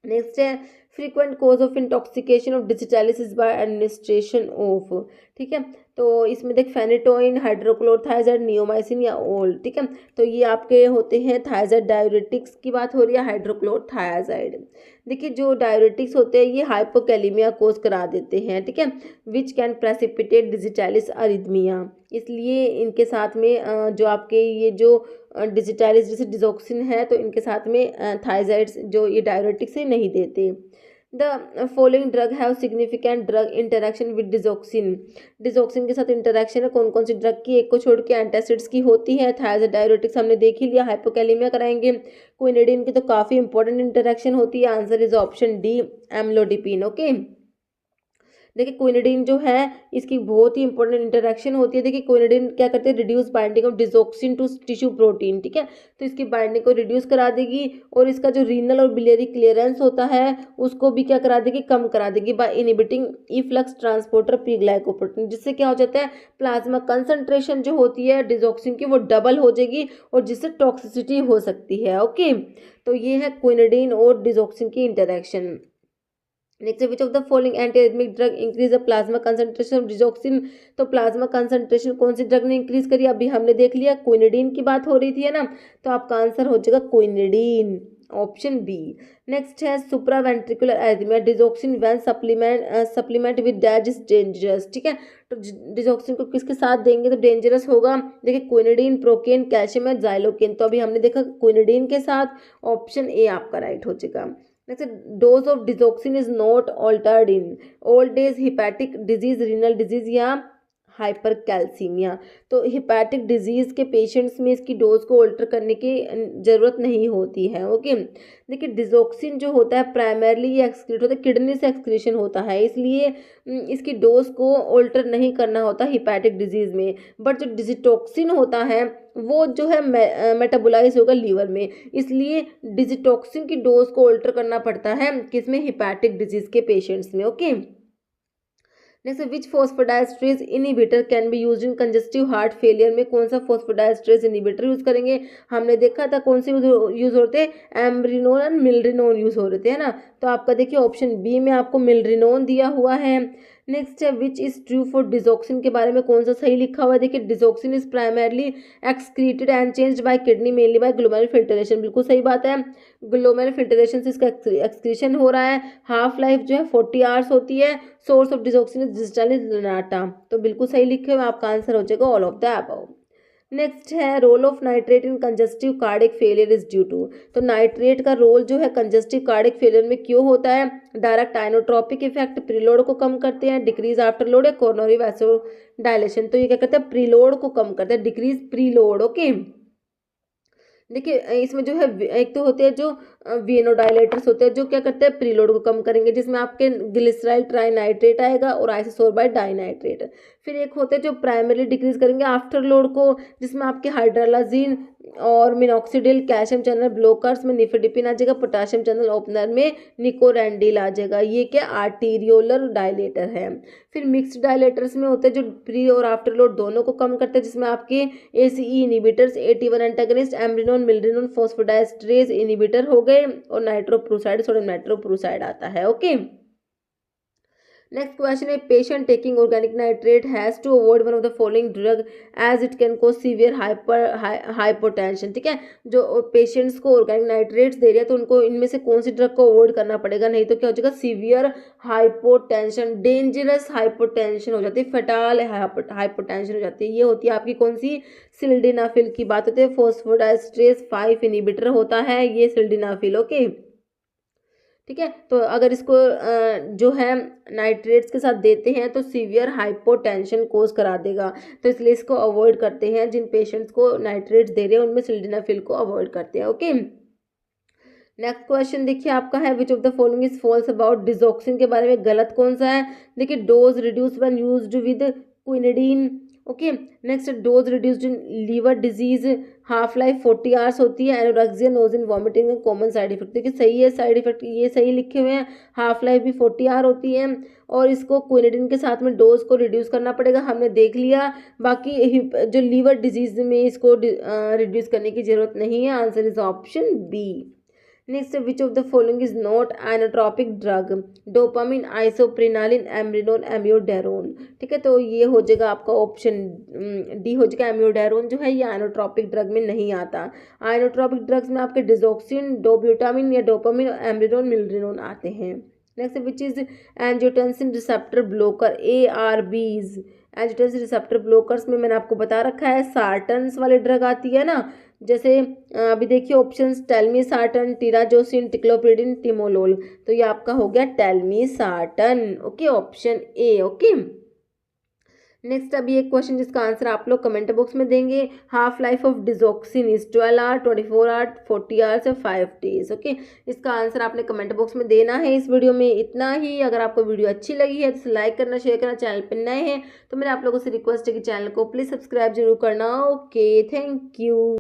Next है frequent cause of intoxication of digitalis is by administration of. ठीक है, तो इसमें देख फेनेटोइन, हाइड्रोक्लोरथायजाइड, नियोमाइसिन या ओल। ठीक है, तो ये आपके होते हैं थायजाइड डायरेटिक्स की बात हो रही है, हाइड्रोक्लोरथायजाइड। देखिए जो डायरेटिक्स होते हैं ये हाइपोकैलेमिया कोज करा देते हैं। ठीक है, which can precipitate digitalis arrhythmia. इसलिए इनके साथ में जो आपके ये जो डिजिटालिस जैसे डिजोक्सिन है, तो इनके साथ में थायजाइड्स जो ये डायरेटिक्स से नहीं देते। The following drug have significant drug interaction with digoxin. Digoxin के साथ इंटरेक्शन है कौन कौन सी ड्रग की? एक को छोड़ के एंटासिड्स की होती है। थायजाइड डायरेटिक्स हमने देख ही लिया, हाइपोकैलेमिया कराएंगे। क्विनिडीन की तो काफ़ी इंपॉर्टेंट इंटरेक्शन होती है, answer is option D, amlodipine. Okay, देखिए क्विनिडीन जो है इसकी बहुत ही इंपॉर्टेंट इंटरेक्शन होती है। देखिए क्विनिडीन क्या करते हैं? Reduce binding of digoxin to tissue protein. ठीक है, तो इसकी बाइंडिंग को रिड्यूस करा देगी और इसका जो रीनल और बिलियरी क्लियरेंस होता है उसको भी क्या करा देगी? कम करा देगी by inhibiting efflux transporter P glycoprotein, जिससे क्या हो जाता है? प्लाज्मा कंसंट्रेशन जो होती है डिजोक्सिन की वो डबल हो जाएगी और जिससे टॉक्सिसिटी हो सकती है। ओके, तो ये है क्विनिडीन और डिजोक्सिन की interaction. Next, which of the following antiarrhythmic drug increase the plasma concentration of digoxin. तो प्लाज्मा कंसंट्रेशन कौन सी ड्रग ने इंक्रीज करी? अभी हमने देख लिया क्विनिडीन की बात हो रही थी है ना, तो आपका आंसर हो जाएगा क्विनिडीन। Option B. नेक्स्ट है supra ventricular arrhythmia, digoxin when supplement with डैज इज डेंजरस। ठीक है, तो डिजोक्सिन को किसके साथ देंगे तो डेंजरस होगा। देखिए क्विनिडीन, प्रोकेन, कैल्शियम या जाइलोकेन, तो अभी हमने देखा क्विनिडीन के साथ, ऑप्शन ए आपका राइट हो जाएगा। Next, dose of digoxin is not altered in old age, hepatic disease, renal disease या हाइपर कैल्सीमिया। तो हिपैटिक डिजीज़ के पेशेंट्स में इसकी डोज को ऑल्टर करने की ज़रूरत नहीं होती है। ओके, देखिए डिजोक्सिन जो होता है प्राइमरली ये एक्सक्रीट होता है, किडनी से एक्सक्रीशन होता है, इसलिए इसकी डोज को ऑल्टर नहीं करना होता हिपैटिक डिजीज़ में। बट जो डिजिटॉक्सिन होता है वो जो है मेटाबोलाइज होगा लीवर में, इसलिए डिजिटॉक्सिन की डोज को ऑल्टर करना पड़ता है किसमें, हिपैटिक डिजीज़ के पेशेंट्स में। Okay, next, which phosphodiesterase inhibitor can be use in congestive heart failure, में कौन सा फॉस्फोडाइस्ट्रेज इनिबिटर यूज करेंगे। हमने देखा था कौन से यूज होते हैं, एम्ब्रिनोन एंड मिल्ड्रिनोन यूज हो रहे थे, है ना। तो आपका देखिए ऑप्शन बी में आपको मिल्ड्रिनोन दिया हुआ है। नेक्स्ट है which is true for digoxin, के बारे में कौन सा सही लिखा हुआ है। देखिए digoxin is primarily excreted and changed by kidney mainly by glomerular filtration, बिल्कुल सही बात है, ग्लोमेरुलर फिल्ट्रेशन से इसका एक्सक्रीशन हो रहा है। हाफ लाइफ जो है 40 आवर्स होती है। Source of digoxin is digitalis lanata, तो बिल्कुल सही लिखे हुए, आपका आंसर हो जाएगा all of the above. Next है role of nitrate in congestive cardiac failure is due to, तो नाइट्रेट का रोल जो है कंजस्टिव कार्डिक फेलियर में क्यों होता है। डायरेक्ट आइनोट्रोपिक इफेक्ट, प्रीलोड को कम करते हैं, डिक्रीज आफ्टर लोड या कोरोनरी वैसो डायलेशन, तो ये क्या करते हैं, प्रीलोड को कम करते हैं, डिक्रीज प्रीलोड। ओके, देखिए इसमें जो है एक तो होते हैं जो वेनोडाइलेटर्स होते हैं जो क्या करते हैं, प्रीलोड को कम करेंगे, जिसमें आपके ग्लिसराइल ट्राइनाइट्रेट आएगा और आइसोसोर्बाइड डाइनाइट्रेट। फिर एक होते हैं जो प्राइमरी डिक्रीज करेंगे आफ्टर लोड को, जिसमें आपके हाइड्रालाजीन और मिनॉक्सिडिल, कैल्शियम चैनल ब्लॉकर्स में निफेडिपिन आ जाएगा, पोटाशियम चैनल ओपनर में निकोरेंडिल आ जाएगा। ये क्या आर्टीरियोलर डायलेटर है। फिर मिक्स्ड डायलेटर्स में होते हैं जो प्री और आफ्टर लोड दोनों को कम करते हैं, जिसमें आपके ACE inhibitors, AT1 antagonist, amrinone milrinone phosphodiesterase inhibitor हो गए, और नाइट्रोप्रोसाइड, सोडियम नाइट्रोप्रोसाइड आता है। ओके, नेक्स्ट क्वेश्चन है patient taking organic nitrate has to avoid one of the following drug as it can cause severe hypotension. ठीक है, जो पेशेंट्स को ऑर्गेनिक नाइट्रेट्स दे रहे हैं तो उनको इनमें से कौन सी ड्रग को अवॉइड करना पड़ेगा, नहीं तो क्या हो जाएगा, सीवियर हाइपोटेंशन, डेंजरस हाइपोटेंशन हो जाती है, फटाल हाइपोटेंशन हो जाती है। ये होती है आपकी कौन सी, सिल्डेनाफिल की बात होती है, फॉस्फोडाइस्ट्रेज 5 इनिबिटर होता है ये सिल्डेनाफिल। ओके, ठीक है, तो अगर इसको जो है नाइट्रेट्स के साथ देते हैं तो सीवियर हाइपोटेंशन कोज करा देगा, तो इसलिए इसको अवॉइड करते हैं। जिन पेशेंट्स को नाइट्रेट्स दे रहे हैं उनमें सिल्डेनाफिल को अवॉइड करते हैं। ओके, नेक्स्ट क्वेश्चन देखिए आपका है which of the following is false about digoxin, के बारे में गलत कौन सा है। देखिए dose reduce when used with quinidine. Okay, next dose reduced in liver disease, half life 40 hours होती है, anorexia, nausea, vomiting common side effect. देखिए सही है, साइड इफेक्ट ये सही लिखे हुए हैं, हाफ लाइफ भी 40 आवर होती है, और इसको क्विनिडीन के साथ में डोज को रिड्यूस करना पड़ेगा, हमने देख लिया। बाकी जो लीवर डिजीज में इसको रिड्यूस करने की जरूरत नहीं है, answer is option B. Next, which of the following is not inotropic drug, dopamine, isoprenaline, amrinone, amiodarone. ठीक है, तो ये हो जाएगा आपका ऑप्शन डी हो जाएगा, एम्योडेरोन जो है ये आइनोट्रोपिक ड्रग में नहीं आता। आइनोट्रोपिक ड्रग्स में आपके डिजोक्सिन, डोब्यूटामिन या डोपामिन, एम्ब्रिनोन, मिल्ड्रिनोन आते हैं। Next which is angiotensin receptor blocker, ARBs। Angiotensin receptor blockers में मैंने आपको बता रखा है सार्टन्स वाली ड्रग आती है ना, जैसे अभी देखिए ऑप्शंस टेलमीसार्टन, टिराजोसिन, टिक्लोपिडिन, टिमोलोल, तो ये आपका हो गया telmisartan. Okay, option A. Okay, next अभी एक क्वेश्चन जिसका आंसर आप लोग कमेंट बॉक्स में देंगे, half life of digoxin is 12 hour, 24 hour, 40 hours या 5 डेज। ओके, इसका आंसर आपने कमेंट बॉक्स में देना है। इस वीडियो में इतना ही। अगर आपको वीडियो अच्छी लगी है तो लाइक करना, शेयर करना, चैनल पर नए हैं तो मेरे आप लोगों से रिक्वेस्ट है कि चैनल को प्लीज़ सब्सक्राइब जरूर करना। Okay, thank you.